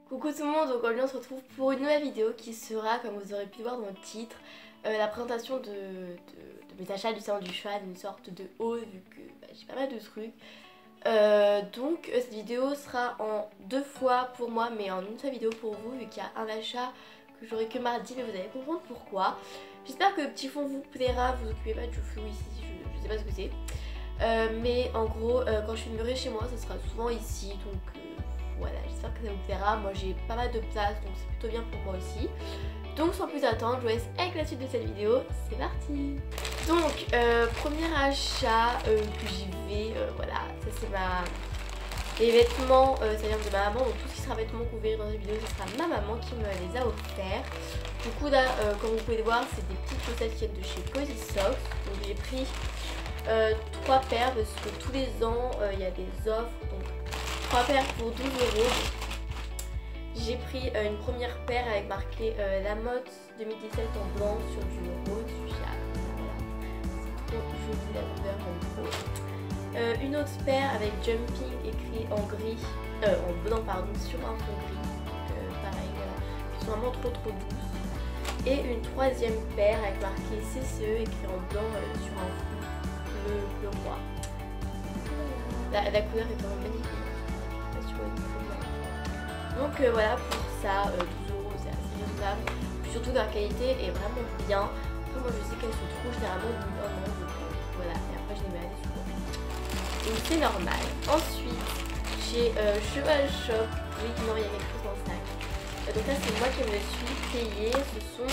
Coucou tout le monde, donc aujourd'hui on se retrouve pour une nouvelle vidéo qui sera, comme vous aurez pu le voir dans le titre, la présentation de mes achats du salon du cheval, une sorte de haul vu que j'ai pas mal de trucs. Donc cette vidéo sera en 2 fois pour moi mais en une seule vidéo pour vous vu qu'il y a un achat que j'aurai que mardi, mais vous allez comprendre pourquoi. J'espère que le petit fond vous plaira, vous occupez pas du flou ici, je sais pas ce que c'est. Mais en gros quand je filmerai chez moi ça sera souvent ici, donc voilà, j'espère que ça vous plaira. Moi j'ai pas mal de place donc c'est plutôt bien pour moi aussi. Donc sans plus attendre, je vous laisse avec la suite de cette vidéo, c'est parti. Donc premier achat que j'y vais, voilà, ça c'est les vêtements, ça vient de ma maman, donc tout ce qui sera vêtements que vous verrez dans cette vidéo, ce sera ma maman qui me les a offerts. Du coup là, comme vous pouvez le voir, c'est des petites chaussettes qui viennent de chez Cozy Socks. Donc j'ai pris 3 paires parce que tous les ans il y a des offres, donc 3 paires pour 12 €. J'ai pris une première paire avec marqué La Motte 2017 en blanc sur du rose fuchsia. Voilà, c'est trop joli la couleur, j'aime trop. Une autre paire avec Jumping écrit en gris, en blanc pardon, sur un fond gris. Pareil, voilà, qui sont vraiment trop douces. Et une troisième paire avec marqué CCE écrit en blanc sur un fond bleu roi. La couleur est vraiment magnifique. Donc voilà, pour ça, 12 € c'est assez raisonnable. Surtout la qualité est vraiment bien. Après moi je sais qu'elles se trouvent généralement au bout d'un an, donc voilà, et après je les mets à des sous. Donc c'est normal. Ensuite, chez Cheval Shop, oui non il y a quelque chose dans le sac. Donc là c'est moi qui me suis payé, ce sont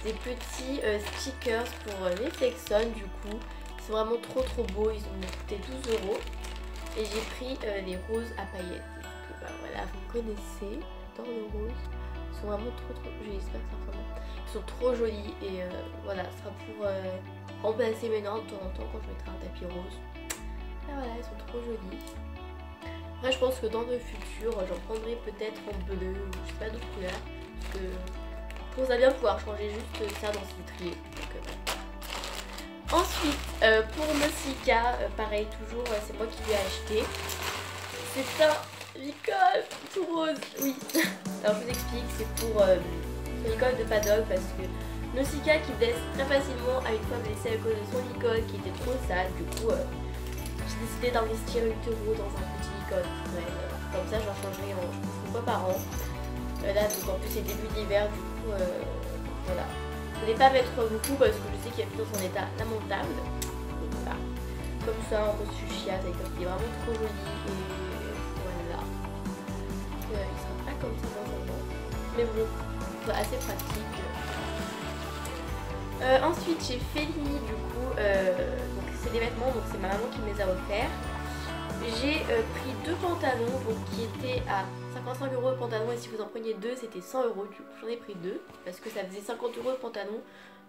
des petits stickers pour les Flexon du coup. Ils sont vraiment trop beaux, ils ont coûté 12 €. Et j'ai pris les roses à paillettes. Bah voilà, vous connaissez, j'adore les roses. Ils sont vraiment trop j'espère que ça ressemble. Ils sont trop jolis et voilà, ce sera pour remplacer mes noix de temps en temps quand je mettrai un tapis rose. Et voilà, ils sont trop jolis. Après je pense que dans le futur, j'en prendrai peut-être en bleu ou je sais pas d'autres couleurs. Parce que je pense à bien pouvoir changer juste ça dans ce vitrier. Donc, voilà. Ensuite, pour Nausicaa, pareil toujours, c'est moi qui l'ai acheté. C'est un licol tout rose, oui. Alors je vous explique, c'est pour licol de paddock parce que Nausicaa qui blesse très facilement a une fois blessé à cause de son licol qui était trop sale. Du coup, j'ai décidé d'investir 8 € dans un petit licol. Ouais, comme ça, j'en changerai une fois par an. Là, donc en plus, c'est début d'hiver, du coup, voilà. Je ne vais pas mettre beaucoup parce que je sais qu'il est dans son état lamentable. Donc voilà. Comme ça, en rose fuchsia, il est vraiment trop joli et voilà. Il ne sera pas comme ça dans un an. Mais bon, c'est assez pratique. Ensuite, j'ai Fellini du coup. Donc c'est des vêtements, donc c'est ma maman qui me les a offerts. J'ai pris 2 pantalons donc, qui étaient à 55 € le pantalon et si vous en preniez 2 c'était 100 €. Du coup j'en ai pris 2 parce que ça faisait 50 € le pantalon,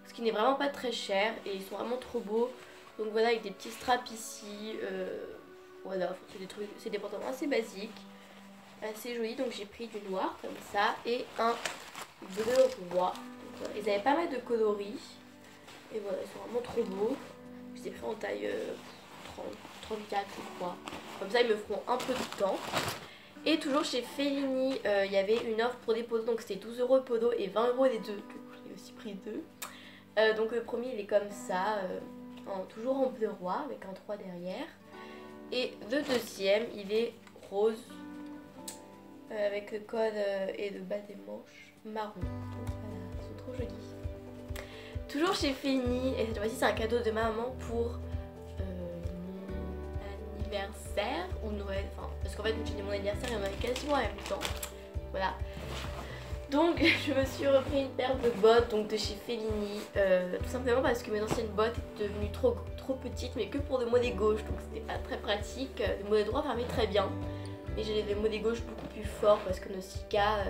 ce qui n'est vraiment pas très cher et ils sont vraiment trop beaux. Donc voilà, avec des petits straps ici, voilà, c'est des pantalons assez basiques, assez jolis. Donc j'ai pris du noir comme ça et un bleu roi. Donc, voilà. Ils avaient pas mal de coloris et voilà, ils sont vraiment trop beaux. Je les ai pris en taille 34 je crois. Comme ça ils me feront un peu de temps. Et toujours chez Fellini, il y avait une offre pour des polos, donc c'était 12 € le polo et 20 € les deux. Du coup j'ai aussi pris 2. Donc le premier il est comme ça, toujours en bleu roi avec un 3 derrière. Et le deuxième il est rose avec le col et le bas des manches marron. Donc voilà, ils sont trop jolis. Toujours chez Fellini, et cette fois-ci c'est un cadeau de ma maman pour anniversaire ou Noël, enfin parce qu'en fait j'ai dit mon anniversaire et on avait quasiment en même temps, voilà. Donc je me suis repris une paire de bottes donc de chez Fellini, tout simplement parce que mes anciennes bottes étaient devenues trop petites mais que pour le mollet gauche, donc c'était pas très pratique. Le mollet droit fermait très bien mais j'ai le mollet gauche beaucoup plus fort parce que Nausicaa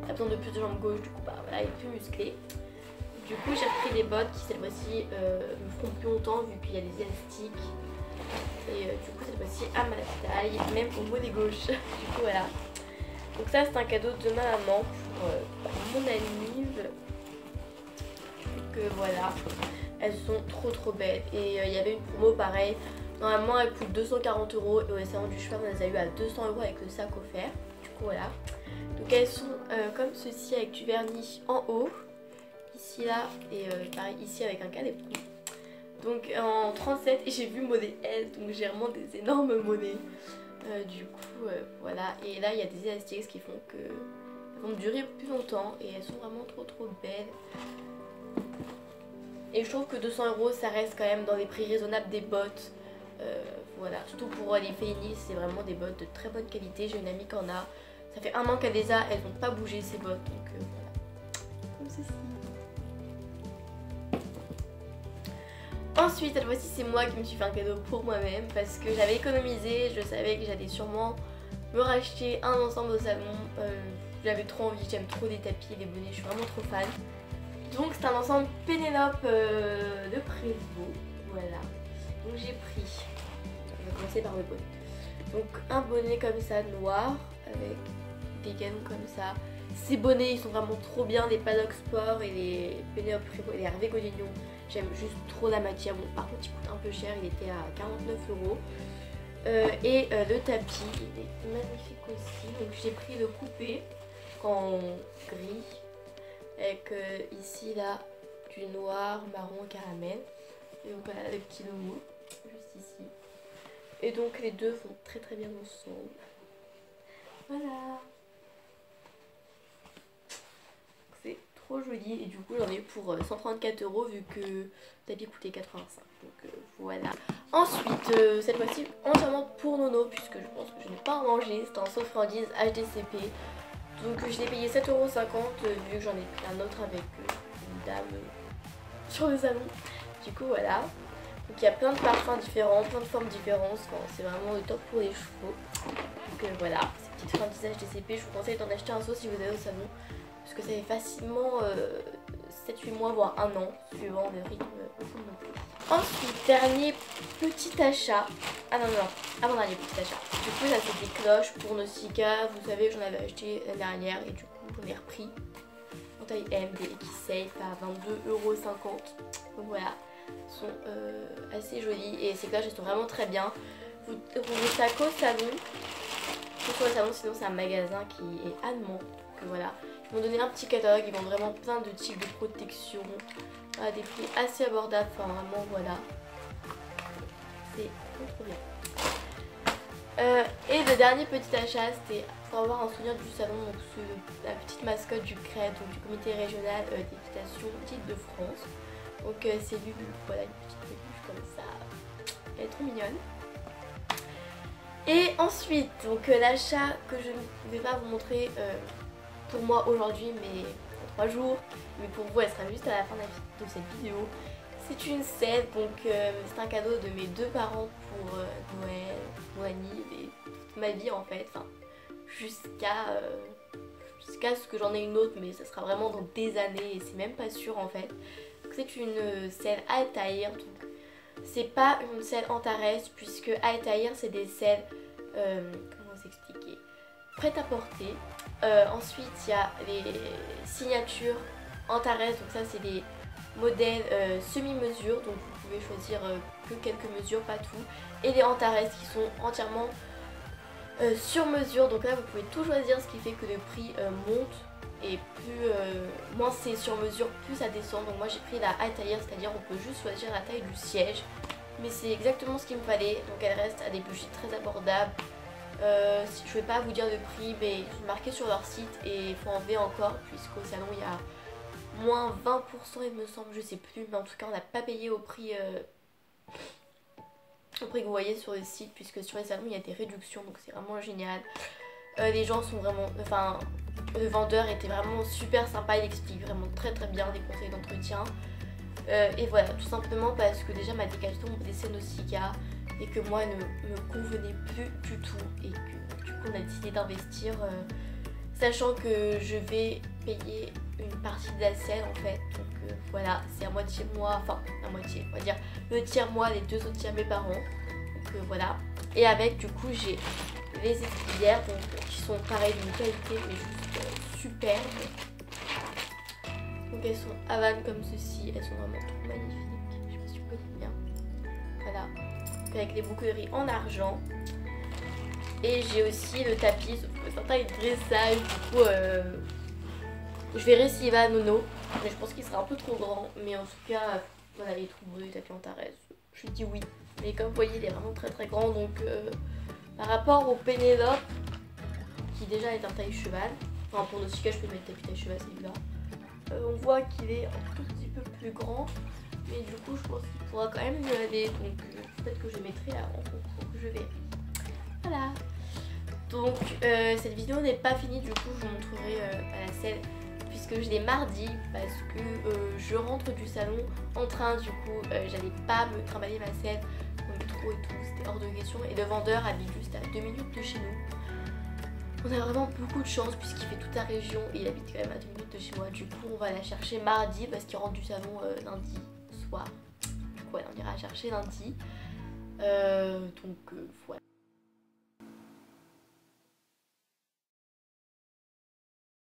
a besoin de plus de jambes gauche, du coup bah voilà, il est plus musclé. Du coup j'ai repris des bottes qui cette fois-ci me feront plus longtemps vu qu'il y a des élastiques. Et du coup cette fois-ci à ma taille, même au mollet gauche. Du coup voilà. Donc ça c'est un cadeau de ma maman pour mon anniv. Donc voilà. Elles sont trop belles. Et il y avait une promo pareil. Normalement elle coûte 240 € et au salon du cheval on les a eu à 200 € avec le sac offert. Du coup voilà. Donc elles sont comme ceci avec du vernis en haut, ici là et pareil ici avec un cadet pro. Donc en 37 et j'ai vu monnaie S, donc j'ai vraiment des énormes monnaies. Du coup voilà, et là il y a des élastiques qui font que elles vont durer plus longtemps et elles sont vraiment trop belles. Et je trouve que 200 € ça reste quand même dans les prix raisonnables des bottes. Voilà, surtout pour les féministes, c'est vraiment des bottes de très bonne qualité. J'ai une amie qui en a, ça fait 1 an qu'elle les a, elles n'ont pas bougé ces bottes, donc voilà, comme ceci. Ensuite, cette fois-ci c'est moi qui me suis fait un cadeau pour moi-même parce que j'avais économisé, je savais que j'allais sûrement me racheter un ensemble au salon. J'avais trop envie, j'aime trop les tapis et les bonnets, je suis vraiment trop fan. Donc c'est un ensemble Pénélope de Prévost, voilà. Donc j'ai pris, on va commencer par le bonnet. Donc un bonnet comme ça noir avec des canons comme ça. Ces bonnets ils sont vraiment trop bien, les Paddock Sport et les Pénélope Prévost et les Hervé Godinho. J'aime juste trop la matière, bon par contre il coûte un peu cher, il était à 49 €. Et le tapis il est magnifique aussi, donc j'ai pris le coupé en gris. Avec ici là du noir, marron, caramel. Et donc voilà le petit logo juste ici. Et donc les deux vont très bien ensemble. Voilà. C'est trop joli et du coup j'en ai pour 134 € vu que le tapis coûtait 85. Donc voilà. Ensuite cette fois-ci entièrement pour Nono puisque je pense que je n'ai pas à manger. C'est un sauce friandise HDCP. Donc je l'ai payé 7,50 € vu que j'en ai pris un autre avec une dame sur le salon. Du coup voilà. Donc il y a plein de parfums différents, plein de formes différentes. Enfin, c'est vraiment le top pour les chevaux. Donc voilà, ces petites friandises HDCP, je vous conseille d'en acheter un seau si vous allez au salon. Parce que ça fait facilement 7-8 mois voire 1 an suivant le rythme au prix. Ensuite, dernier petit achat. Ah non, avant-dernier petit achat. Du coup, là, c'est des cloches pour Nausicaa. Vous savez, j'en avais acheté l'année dernière et du coup, j'en ai repris en taille M, des Equisafe à 22,50 €. Donc voilà, elles sont assez jolies et ces cloches, elles sont vraiment très bien. Vous trouvez ça qu'au salon. Sur le salon, sinon, c'est un magasin qui est allemand. Donc voilà, ils m'ont donné un petit catalogue. Ils vendent vraiment plein de types de protection à des prix assez abordables. Enfin, vraiment, voilà. C'est trop bien. Et le dernier petit achat, c'était pour avoir un souvenir du salon, donc la petite mascotte du CRED, donc du comité régional d'équitation d'Île-de-France. Donc c'est Lulu, voilà, une petite peluche comme ça, elle est trop mignonne. Et ensuite, donc l'achat que je ne vais pas vous montrer pour moi aujourd'hui, mais en 3 jours, mais pour vous elle sera juste à la fin de cette vidéo. C'est une selle, donc c'est un cadeau de mes 2 parents pour Noël, mon anniv et toute ma vie en fait, enfin, jusqu'à ce que j'en ai une autre, mais ça sera vraiment dans des années et c'est même pas sûr en fait. C'est une selle Altair, donc c'est pas une selle Antares puisque Altair c'est des selles, comment vous expliquer, prêtes à porter. Ensuite il y a les signatures Antares, donc ça c'est des modèles semi-mesure, donc vous pouvez choisir que quelques mesures, pas tout. Et les Antares qui sont entièrement sur mesure, donc là vous pouvez tout choisir, ce qui fait que le prix monte et moins c'est sur mesure, plus ça descend. Donc moi j'ai pris la Altair, c'est-à-dire on peut juste choisir la taille du siège, mais c'est exactement ce qu'il me fallait. Donc elle reste à des budgets très abordables. Je vais pas vous dire le prix, mais c'est marqué sur leur site et il faut enlever encore puisqu'au salon il y a moins 20% il me semble, je sais plus, mais en tout cas on n'a pas payé au prix que vous voyez sur le site, puisque sur les salons il y a des réductions, donc c'est vraiment génial. Les gens sont vraiment, enfin le vendeur était vraiment super sympa, il explique vraiment très bien les conseils d'entretien. Et voilà, tout simplement parce que déjà ma Decathlon me laissait Nausicaa et que moi elle ne me convenait plus du tout et que du coup on a décidé d'investir, sachant que je vais payer une partie de la selle en fait. Donc voilà, c'est à moitié moi, enfin à moitié, on va dire le tiers moi, les 2 autres tiers mes parents. Donc voilà. Et avec du coup j'ai les étrières donc, qui sont pareil d'une qualité mais juste superbe. Donc elles sont Havane comme ceci, elles sont vraiment trop magnifiques. Je sais pas si vous voyez bien. Voilà. Donc avec les boucleries en argent. Et j'ai aussi le tapis, sauf que certains est dressage, du coup je verrai s'il va à Nono, mais je pense qu'il sera un peu trop grand, mais en tout cas voilà, il est trop beau, le tapis Antares, je dis oui. Mais comme vous voyez il est vraiment très grand, donc par rapport au Pénélope, qui déjà est un taille cheval, enfin pour Nausicaa je peux mettre tapis taille cheval celui-là, on voit qu'il est un tout petit peu plus grand, mais du coup je pense qu'il pourra quand même mieux aller, donc peut-être que je mettrai en concours, je verrai. Voilà. Donc cette vidéo n'est pas finie, du coup je vous montrerai à la selle, puisque je l'ai mardi, parce que je rentre du salon en train, du coup j'allais pas me trimballer ma selle dans le métro et tout, c'était hors de question, et le vendeur habite juste à 2 minutes de chez nous. On a vraiment beaucoup de chance puisqu'il fait toute la région et il habite quand même à 2 minutes de chez moi, du coup on va la chercher mardi parce qu'il rentre du salon lundi soir, du coup on ira la chercher lundi, donc voilà.